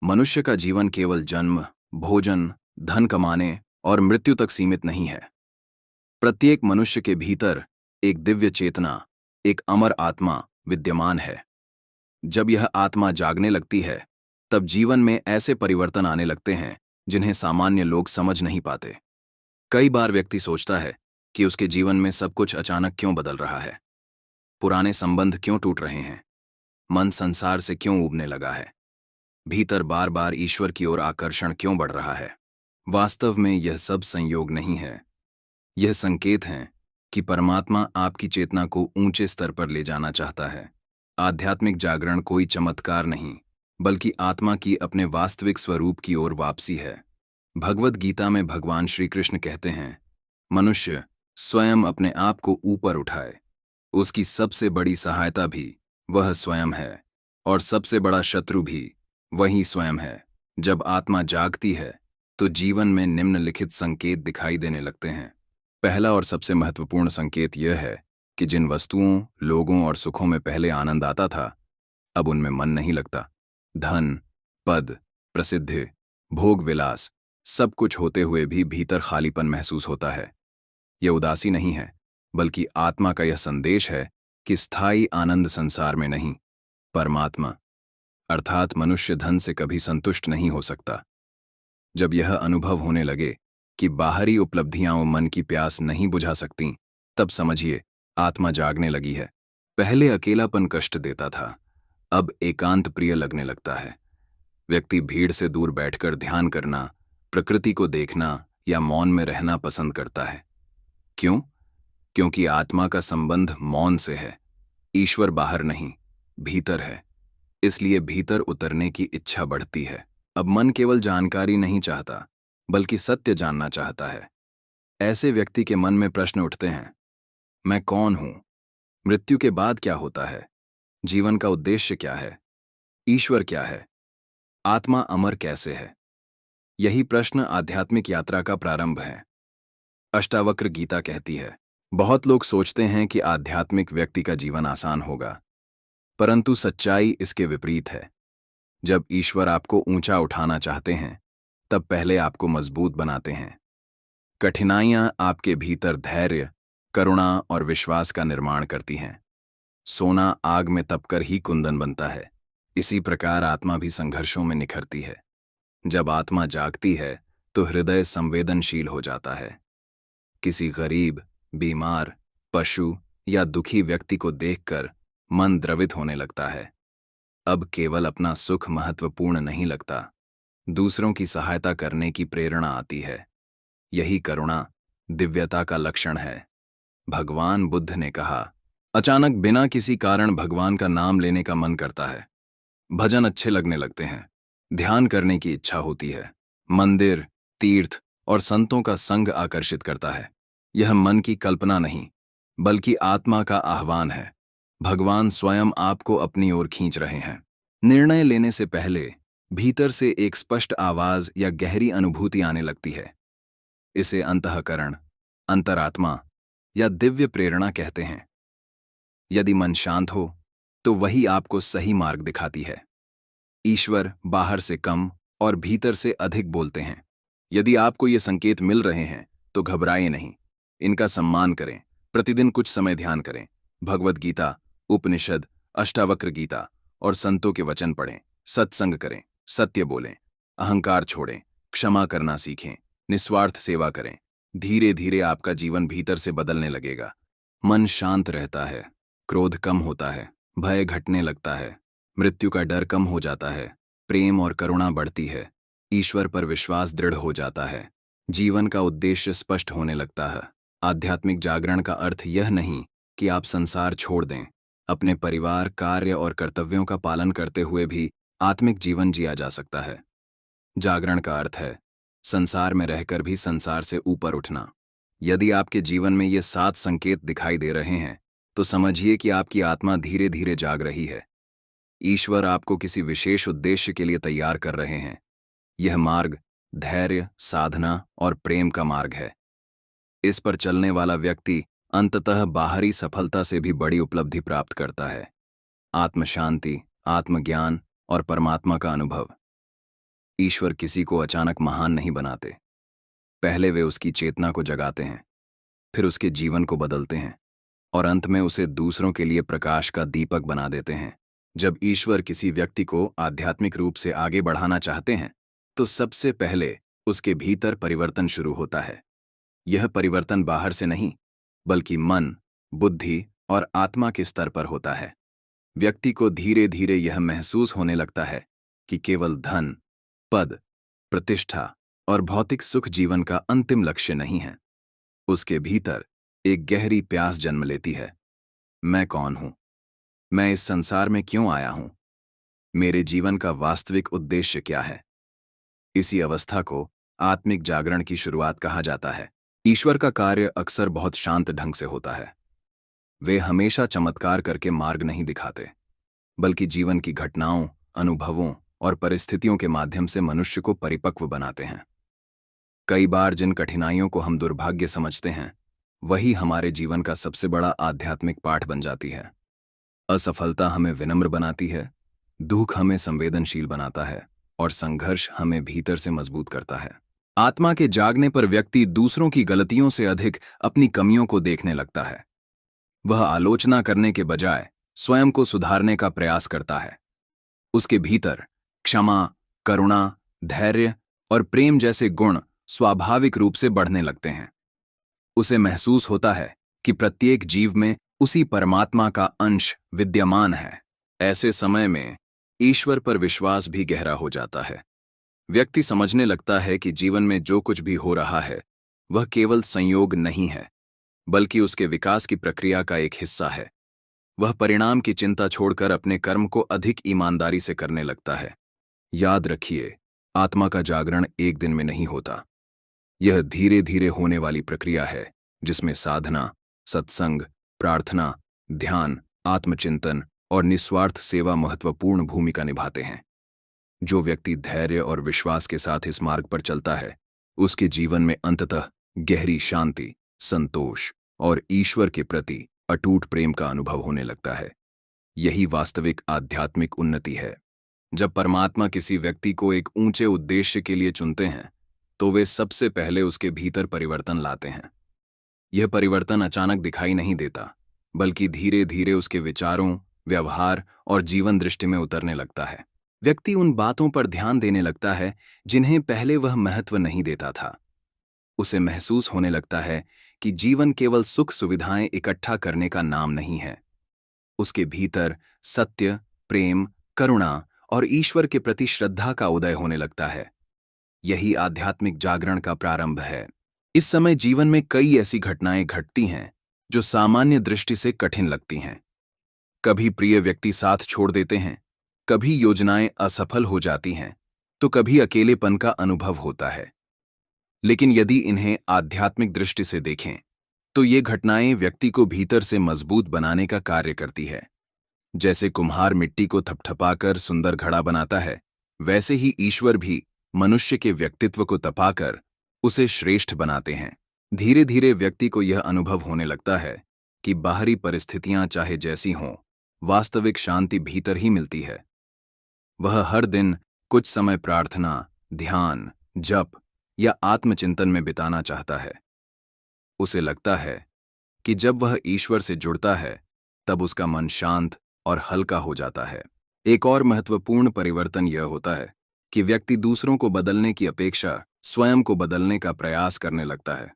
मनुष्य का जीवन केवल जन्म, भोजन, धन कमाने और मृत्यु तक सीमित नहीं है। प्रत्येक मनुष्य के भीतर एक दिव्य चेतना, एक अमर आत्मा विद्यमान है। जब यह आत्मा जागने लगती है, तब जीवन में ऐसे परिवर्तन आने लगते हैं जिन्हें सामान्य लोग समझ नहीं पाते। कई बार व्यक्ति सोचता है कि उसके जीवन में सब कुछ अचानक क्यों बदल रहा है, पुराने संबंध क्यों टूट रहे हैं, मन संसार से क्यों ऊबने लगा है, भीतर बार बार ईश्वर की ओर आकर्षण क्यों बढ़ रहा है। वास्तव में यह सब संयोग नहीं है। यह संकेत हैं कि परमात्मा आपकी चेतना को ऊंचे स्तर पर ले जाना चाहता है। आध्यात्मिक जागरण कोई चमत्कार नहीं, बल्कि आत्मा की अपने वास्तविक स्वरूप की ओर वापसी है। भगवद गीता में भगवान श्री कृष्ण कहते हैं, मनुष्य स्वयं अपने आप को ऊपर उठाए, उसकी सबसे बड़ी सहायता भी वह स्वयं है और सबसे बड़ा शत्रु भी वही स्वयं है। जब आत्मा जागती है तो जीवन में निम्नलिखित संकेत दिखाई देने लगते हैं। पहला और सबसे महत्वपूर्ण संकेत यह है कि जिन वस्तुओं, लोगों और सुखों में पहले आनंद आता था, अब उनमें मन नहीं लगता। धन, पद, प्रसिद्धि, भोग विलास, सब कुछ होते हुए भी भीतर खालीपन महसूस होता है। यह उदासी नहीं है, बल्कि आत्मा का यह संदेश है कि स्थायी आनंद संसार में नहीं, परमात्मा अर्थात मनुष्य धन से कभी संतुष्ट नहीं हो सकता। जब यह अनुभव होने लगे कि बाहरी उपलब्धियां मन की प्यास नहीं बुझा सकती, तब समझिए आत्मा जागने लगी है। पहले अकेलापन कष्ट देता था, अब एकांत प्रिय लगने लगता है। व्यक्ति भीड़ से दूर बैठकर ध्यान करना, प्रकृति को देखना या मौन में रहना पसंद करता है। क्यों? क्योंकि आत्मा का संबंध मौन से है। ईश्वर बाहर नहीं, भीतर है। इसलिए भीतर उतरने की इच्छा बढ़ती है। अब मन केवल जानकारी नहीं चाहता, बल्कि सत्य जानना चाहता है। ऐसे व्यक्ति के मन में प्रश्न उठते हैं, मैं कौन हूं? मृत्यु के बाद क्या होता है? जीवन का उद्देश्य क्या है? ईश्वर क्या है? आत्मा अमर कैसे है? यही प्रश्न आध्यात्मिक यात्रा का प्रारंभ है। अष्टावक्र गीता कहती है, बहुत लोग सोचते हैं कि आध्यात्मिक व्यक्ति का जीवन आसान होगा, परंतु सच्चाई इसके विपरीत है। जब ईश्वर आपको ऊंचा उठाना चाहते हैं, तब पहले आपको मजबूत बनाते हैं। कठिनाइयां आपके भीतर धैर्य, करुणा और विश्वास का निर्माण करती हैं। सोना आग में तपकर ही कुंदन बनता है। इसी प्रकार आत्मा भी संघर्षों में निखरती है। जब आत्मा जागती है तो हृदय संवेदनशील हो जाता है। किसी गरीब, बीमार, पशु या दुखी व्यक्ति को देखकर मन द्रवित होने लगता है। अब केवल अपना सुख महत्वपूर्ण नहीं लगता, दूसरों की सहायता करने की प्रेरणा आती है। यही करुणा, दिव्यता का लक्षण है। भगवान बुद्ध ने कहा, अचानक बिना किसी कारण भगवान का नाम लेने का मन करता है। भजन अच्छे लगने लगते हैं, ध्यान करने की इच्छा होती है। मंदिर, तीर्थ और संतों का संग आकर्षित करता है। यह मन की कल्पना नहीं, बल्कि आत्मा का आह्वान है। भगवान स्वयं आपको अपनी ओर खींच रहे हैं। निर्णय लेने से पहले भीतर से एक स्पष्ट आवाज या गहरी अनुभूति आने लगती है। इसे अंतःकरण, अंतरात्मा या दिव्य प्रेरणा कहते हैं। यदि मन शांत हो, तो वही आपको सही मार्ग दिखाती है। ईश्वर बाहर से कम और भीतर से अधिक बोलते हैं। यदि आपको ये संकेत मिल रहे हैं, तो घबराइए नहीं, इनका सम्मान करें। प्रतिदिन कुछ समय ध्यान करें, भगवद गीता, उपनिषद, अष्टावक्र गीता और संतों के वचन पढ़ें, सत्संग करें, सत्य बोलें, अहंकार छोड़ें, क्षमा करना सीखें, निस्वार्थ सेवा करें। धीरे धीरे आपका जीवन भीतर से बदलने लगेगा। मन शांत रहता है, क्रोध कम होता है, भय घटने लगता है, मृत्यु का डर कम हो जाता है, प्रेम और करुणा बढ़ती है, ईश्वर पर विश्वास दृढ़ हो जाता है, जीवन का उद्देश्य स्पष्ट होने लगता है। आध्यात्मिक जागरण का अर्थ यह नहीं कि आप संसार छोड़ दें। अपने परिवार, कार्य और कर्तव्यों का पालन करते हुए भी आत्मिक जीवन जिया जा सकता है। जागरण का अर्थ है संसार में रहकर भी संसार से ऊपर उठना। यदि आपके जीवन में ये 7 संकेत दिखाई दे रहे हैं, तो समझिए कि आपकी आत्मा धीरे धीरे जाग रही है। ईश्वर आपको किसी विशेष उद्देश्य के लिए तैयार कर रहे हैं। यह मार्ग धैर्य, साधना और प्रेम का मार्ग है। इस पर चलने वाला व्यक्ति अंततः बाहरी सफलता से भी बड़ी उपलब्धि प्राप्त करता है। आत्मशांति, आत्मज्ञान और परमात्मा का अनुभव। ईश्वर किसी को अचानक महान नहीं बनाते। पहले वे उसकी चेतना को जगाते हैं, फिर उसके जीवन को बदलते हैं और अंत में उसे दूसरों के लिए प्रकाश का दीपक बना देते हैं। जब ईश्वर किसी व्यक्ति को आध्यात्मिक रूप से आगे बढ़ाना चाहते हैं, तो सबसे पहले उसके भीतर परिवर्तन शुरू होता है। यह परिवर्तन बाहर से नहीं, बल्कि मन, बुद्धि और आत्मा के स्तर पर होता है। व्यक्ति को धीरे धीरे यह महसूस होने लगता है कि केवल धन, पद, प्रतिष्ठा और भौतिक सुख जीवन का अंतिम लक्ष्य नहीं है। उसके भीतर एक गहरी प्यास जन्म लेती है। मैं कौन हूं? मैं इस संसार में क्यों आया हूं? मेरे जीवन का वास्तविक उद्देश्य क्या है? इसी अवस्था को आत्मिक जागरण की शुरुआत कहा जाता है। ईश्वर का कार्य अक्सर बहुत शांत ढंग से होता है। वे हमेशा चमत्कार करके मार्ग नहीं दिखाते, बल्कि जीवन की घटनाओं, अनुभवों और परिस्थितियों के माध्यम से मनुष्य को परिपक्व बनाते हैं। कई बार जिन कठिनाइयों को हम दुर्भाग्य समझते हैं, वही हमारे जीवन का सबसे बड़ा आध्यात्मिक पाठ बन जाती है। असफलता हमें विनम्र बनाती है, दुख हमें संवेदनशील बनाता है और संघर्ष हमें भीतर से मजबूत करता है। आत्मा के जागने पर व्यक्ति दूसरों की गलतियों से अधिक अपनी कमियों को देखने लगता है। वह आलोचना करने के बजाय स्वयं को सुधारने का प्रयास करता है। उसके भीतर क्षमा, करुणा, धैर्य और प्रेम जैसे गुण स्वाभाविक रूप से बढ़ने लगते हैं। उसे महसूस होता है कि प्रत्येक जीव में उसी परमात्मा का अंश विद्यमान है। ऐसे समय में ईश्वर पर विश्वास भी गहरा हो जाता है। व्यक्ति समझने लगता है कि जीवन में जो कुछ भी हो रहा है, वह केवल संयोग नहीं है, बल्कि उसके विकास की प्रक्रिया का एक हिस्सा है। वह परिणाम की चिंता छोड़कर अपने कर्म को अधिक ईमानदारी से करने लगता है। याद रखिए, आत्मा का जागरण एक दिन में नहीं होता। यह धीरे धीरे होने वाली प्रक्रिया है, जिसमें साधना, सत्संग, प्रार्थना, ध्यान, आत्मचिंतन और निस्वार्थ सेवा महत्वपूर्ण भूमिका निभाते हैं। जो व्यक्ति धैर्य और विश्वास के साथ इस मार्ग पर चलता है, उसके जीवन में अंततः गहरी शांति, संतोष और ईश्वर के प्रति अटूट प्रेम का अनुभव होने लगता है। यही वास्तविक आध्यात्मिक उन्नति है। जब परमात्मा किसी व्यक्ति को एक ऊंचे उद्देश्य के लिए चुनते हैं, तो वे सबसे पहले उसके भीतर परिवर्तन लाते हैं। यह परिवर्तन अचानक दिखाई नहीं देता, बल्कि धीरे धीरे उसके विचारों, व्यवहार और जीवन दृष्टि में उतरने लगता है। व्यक्ति उन बातों पर ध्यान देने लगता है जिन्हें पहले वह महत्व नहीं देता था। उसे महसूस होने लगता है कि जीवन केवल सुख सुविधाएं इकट्ठा करने का नाम नहीं है। उसके भीतर सत्य, प्रेम, करुणा और ईश्वर के प्रति श्रद्धा का उदय होने लगता है। यही आध्यात्मिक जागरण का प्रारंभ है। इस समय जीवन में कई ऐसी घटनाएं घटती हैं जो सामान्य दृष्टि से कठिन लगती हैं। कभी प्रिय व्यक्ति साथ छोड़ देते हैं, कभी योजनाएं असफल हो जाती हैं, तो कभी अकेलेपन का अनुभव होता है। लेकिन यदि इन्हें आध्यात्मिक दृष्टि से देखें, तो ये घटनाएं व्यक्ति को भीतर से मजबूत बनाने का कार्य करती है। जैसे कुम्हार मिट्टी को थपथपाकर सुंदर घड़ा बनाता है, वैसे ही ईश्वर भी मनुष्य के व्यक्तित्व को तपाकर उसे श्रेष्ठ बनाते हैं। धीरे धीरे व्यक्ति को यह अनुभव होने लगता है कि बाहरी परिस्थितियां चाहे जैसी हों, वास्तविक शांति भीतर ही मिलती है। वह हर दिन कुछ समय प्रार्थना, ध्यान, जप या आत्मचिंतन में बिताना चाहता है। उसे लगता है कि जब वह ईश्वर से जुड़ता है, तब उसका मन शांत और हल्का हो जाता है। एक और महत्वपूर्ण परिवर्तन यह होता है कि व्यक्ति दूसरों को बदलने की अपेक्षा स्वयं को बदलने का प्रयास करने लगता है।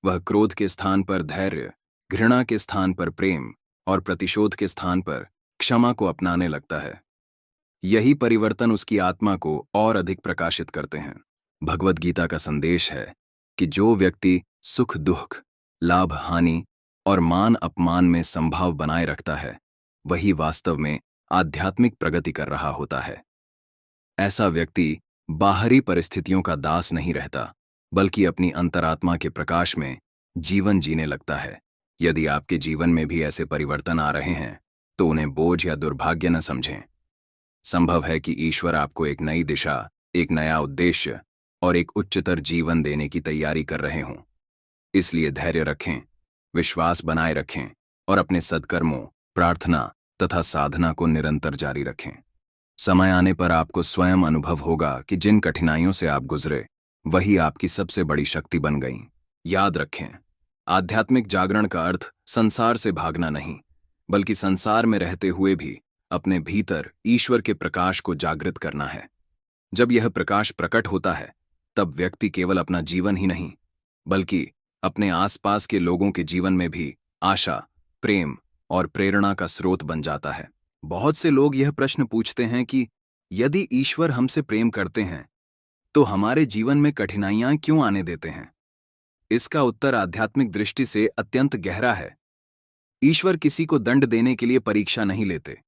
वह क्रोध के स्थान पर धैर्य, घृणा के स्थान पर प्रेम और प्रतिशोध के स्थान पर क्षमा को अपनाने लगता है। यही परिवर्तन उसकी आत्मा को और अधिक प्रकाशित करते हैं। भगवद गीता का संदेश है कि जो व्यक्ति सुख दुख, लाभ हानि और मान अपमान में संभाव बनाए रखता है, वही वास्तव में आध्यात्मिक प्रगति कर रहा होता है। ऐसा व्यक्ति बाहरी परिस्थितियों का दास नहीं रहता, बल्कि अपनी अंतरात्मा के प्रकाश में जीवन जीने लगता है। यदि आपके जीवन में भी ऐसे परिवर्तन आ रहे हैं, तो उन्हें बोझ या दुर्भाग्य न समझें। संभव है कि ईश्वर आपको एक नई दिशा, एक नया उद्देश्य और एक उच्चतर जीवन देने की तैयारी कर रहे हों। इसलिए धैर्य रखें, विश्वास बनाए रखें और अपने सद्कर्मों, प्रार्थना तथा साधना को निरंतर जारी रखें। समय आने पर आपको स्वयं अनुभव होगा कि जिन कठिनाइयों से आप गुजरे वही आपकी सबसे बड़ी शक्ति बन गईं। याद रखें, आध्यात्मिक जागरण का अर्थ संसार से भागना नहीं, बल्कि संसार में रहते हुए भी अपने भीतर ईश्वर के प्रकाश को जागृत करना है। जब यह प्रकाश प्रकट होता है, तब व्यक्ति केवल अपना जीवन ही नहीं, बल्कि अपने आसपास के लोगों के जीवन में भी आशा, प्रेम और प्रेरणा का स्रोत बन जाता है। बहुत से लोग यह प्रश्न पूछते हैं कि यदि ईश्वर हमसे प्रेम करते हैं, तो हमारे जीवन में कठिनाइयां क्यों आने देते हैं? इसका उत्तर आध्यात्मिक दृष्टि से अत्यंत गहरा है। ईश्वर किसी को दंड देने के लिए परीक्षा नहीं लेते,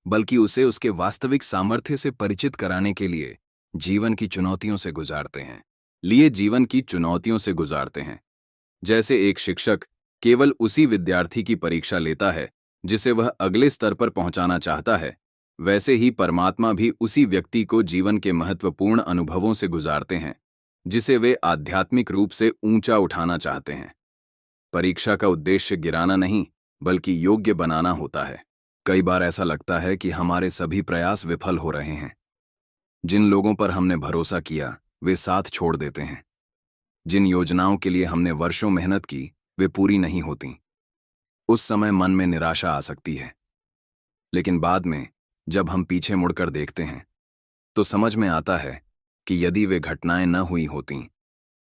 बल्कि उसे उसके वास्तविक सामर्थ्य से परिचित कराने के लिए जीवन की चुनौतियों से गुजारते हैं। जैसे एक शिक्षक केवल उसी विद्यार्थी की परीक्षा लेता है जिसे वह अगले स्तर पर पहुंचाना चाहता है, वैसे ही परमात्मा भी उसी व्यक्ति को जीवन के महत्वपूर्ण अनुभवों से गुजारते हैं जिसे वे आध्यात्मिक रूप से ऊंचा उठाना चाहते हैं। परीक्षा का उद्देश्य गिराना नहीं, बल्कि योग्य बनाना होता है। कई बार ऐसा लगता है कि हमारे सभी प्रयास विफल हो रहे हैं। जिन लोगों पर हमने भरोसा किया वे साथ छोड़ देते हैं। जिन योजनाओं के लिए हमने वर्षों मेहनत की वे पूरी नहीं होती। उस समय मन में निराशा आ सकती है, लेकिन बाद में जब हम पीछे मुड़कर देखते हैं तो समझ में आता है कि यदि वे घटनाएं न हुई होतीं,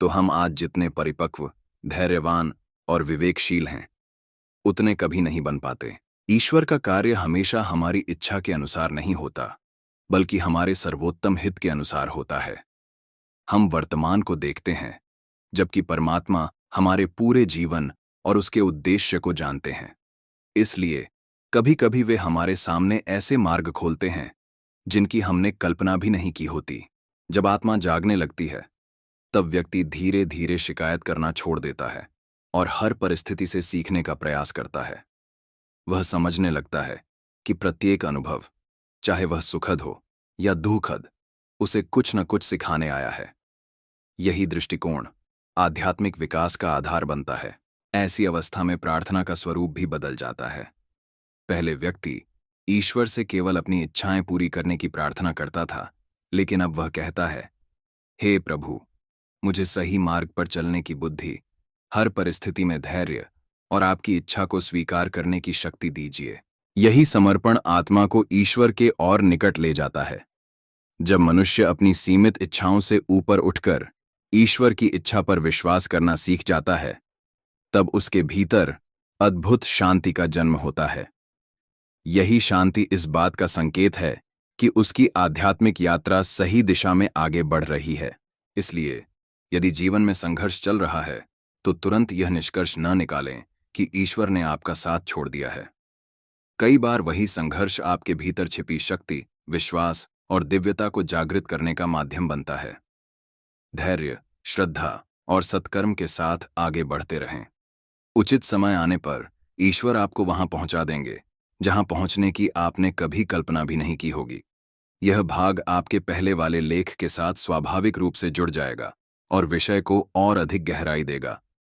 तो हम आज जितने परिपक्व, धैर्यवान और विवेकशील हैं, उतने कभी नहीं बन पाते। ईश्वर का कार्य हमेशा हमारी इच्छा के अनुसार नहीं होता, बल्कि हमारे सर्वोत्तम हित के अनुसार होता है। हम वर्तमान को देखते हैं, जबकि परमात्मा हमारे पूरे जीवन और उसके उद्देश्य को जानते हैं। इसलिए कभी कभी वे हमारे सामने ऐसे मार्ग खोलते हैं जिनकी हमने कल्पना भी नहीं की होती। जब आत्मा जागने लगती है, तब व्यक्ति धीरे धीरे शिकायत करना छोड़ देता है और हर परिस्थिति से सीखने का प्रयास करता है। वह समझने लगता है कि प्रत्येक अनुभव, चाहे वह सुखद हो या दुखद, उसे कुछ न कुछ सिखाने आया है। यही दृष्टिकोण आध्यात्मिक विकास का आधार बनता है। ऐसी अवस्था में प्रार्थना का स्वरूप भी बदल जाता है। पहले व्यक्ति ईश्वर से केवल अपनी इच्छाएं पूरी करने की प्रार्थना करता था, लेकिन अब वह कहता है, हे प्रभु, मुझे सही मार्ग पर चलने की बुद्धि, हर परिस्थिति में धैर्य और आपकी इच्छा को स्वीकार करने की शक्ति दीजिए। यही समर्पण आत्मा को ईश्वर के और निकट ले जाता है। जब मनुष्य अपनी सीमित इच्छाओं से ऊपर उठकर ईश्वर की इच्छा पर विश्वास करना सीख जाता है, तब उसके भीतर अद्भुत शांति का जन्म होता है। यही शांति इस बात का संकेत है कि उसकी आध्यात्मिक यात्रा सही दिशा में आगे बढ़ रही है। इसलिए यदि जीवन में संघर्ष चल रहा है, तो तुरंत यह निष्कर्ष न निकालें कि ईश्वर ने आपका साथ छोड़ दिया है। कई बार वही संघर्ष आपके भीतर छिपी शक्ति, विश्वास और दिव्यता को जागृत करने का माध्यम बनता है। धैर्य, श्रद्धा और सत्कर्म के साथ आगे बढ़ते रहें। उचित समय आने पर ईश्वर आपको वहां पहुंचा देंगे जहां पहुंचने की आपने कभी कल्पना भी नहीं की होगी। यह भाग आपके पहले वाले लेख के साथ स्वाभाविक रूप से जुड़ जाएगा और विषय को और अधिक गहराई देगा।